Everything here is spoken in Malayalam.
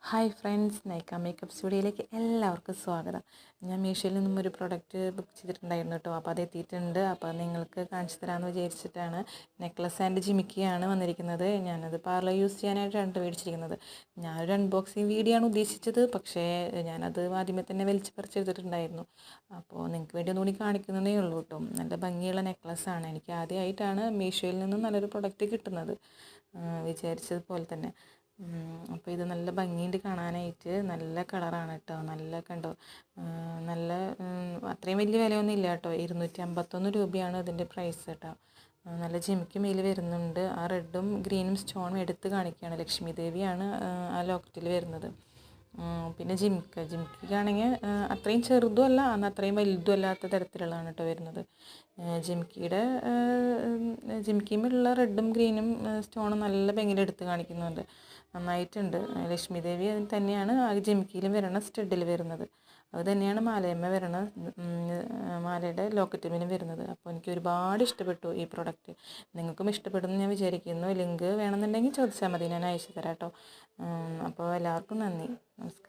ഹായ് ഫ്രണ്ട്സ്, നൈക്ക മേക്കപ്പ് സ്റ്റുഡിയോയിലേക്ക് എല്ലാവർക്കും സ്വാഗതം. ഞാൻ മീഷോയിൽ നിന്നും ഒരു പ്രൊഡക്റ്റ് ബുക്ക് ചെയ്തിട്ടുണ്ടായിരുന്നു കേട്ടോ. അപ്പോൾ അത് എത്തിയിട്ടുണ്ട്. അപ്പോൾ നിങ്ങൾക്ക് കാണിച്ചു തരാമെന്ന് വിചാരിച്ചിട്ടാണ്. നെക്ലസ് ആൻഡ് ജിമിക്കിയാണ് വന്നിരിക്കുന്നത്. ഞാനത് പാർലർ യൂസ് ചെയ്യാനായിട്ടാണ് മേടിച്ചിരിക്കുന്നത്. ഞാനൊരു അൺബോക്സിങ് വീഡിയോ ആണ് ഉദ്ദേശിച്ചത്, പക്ഷേ ഞാനത് ആദ്യമേ തന്നെ വലിച്ച് പറിച്ചെടുത്തിട്ടുണ്ടായിരുന്നു. അപ്പോൾ നിങ്ങൾക്ക് വേണ്ടി ഒന്നുകൂടി കാണിക്കുന്നതേ ഉള്ളൂ കേട്ടോ. നല്ല ഭംഗിയുള്ള നെക്ലസ്സാണ്. എനിക്ക് ആദ്യമായിട്ടാണ് മീഷോയിൽ നിന്നും നല്ലൊരു പ്രൊഡക്റ്റ് കിട്ടുന്നത്, വിചാരിച്ചതുപോലെ തന്നെ. അപ്പോൾ ഇത് നല്ല ഭംഗിയുണ്ട് കാണാനായിട്ട്. നല്ല കളറാണ് കേട്ടോ. നല്ല കണ്ടോ, നല്ല അത്രയും വലിയ വിലയൊന്നും ഇല്ല കേട്ടോ. 251 രൂപയാണ് ഇതിൻ്റെ പ്രൈസ് കേട്ടോ. നല്ല ജിമിക്ക് മേൽ വരുന്നുണ്ട്. ആ റെഡും ഗ്രീനും സ്റ്റോണും എടുത്ത് കാണിക്കുകയാണ്. ലക്ഷ്മി ദേവിയാണ് ആ ലോക്കറ്റിൽ വരുന്നത്. പിന്നെ ജിമിക്കാണെങ്കിൽ അത്രയും ചെറുതും അല്ല, എന്നാൽ അത്രയും വലുതും അല്ലാത്ത തരത്തിലുള്ളതാണ് കേട്ടോ വരുന്നത്. ജിമിക്കിയുമുള്ള റെഡും ഗ്രീനും സ്റ്റോണും നല്ല ഭംഗിയിൽ എടുത്ത് കാണിക്കുന്നുണ്ട്. നന്നായിട്ടുണ്ട്. ലക്ഷ്മി ദേവി തന്നെയാണ് ആ ജിമിക്കിയിലും വരണ സ്റ്റഡിൽ വരുന്നത്. അത് തന്നെയാണ് മാലയമ്മ വരണ മാലയുടെ ലോക്കറ്റിലും വരുന്നത്. അപ്പോൾ എനിക്ക് ഒരുപാട് ഇഷ്ടപ്പെട്ടു ഈ പ്രൊഡക്റ്റ്. നിങ്ങൾക്കും ഇഷ്ടപ്പെടുമെന്ന് ഞാൻ വിചാരിക്കുന്നു. ലിങ്ക് വേണമെന്നുണ്ടെങ്കിൽ ചോദിച്ചാൽ മതി, ഞാൻ അയച്ചു തരാം കേട്ടോ. അപ്പോൾ എല്ലാവർക്കും നന്ദി, നമസ്കാരം.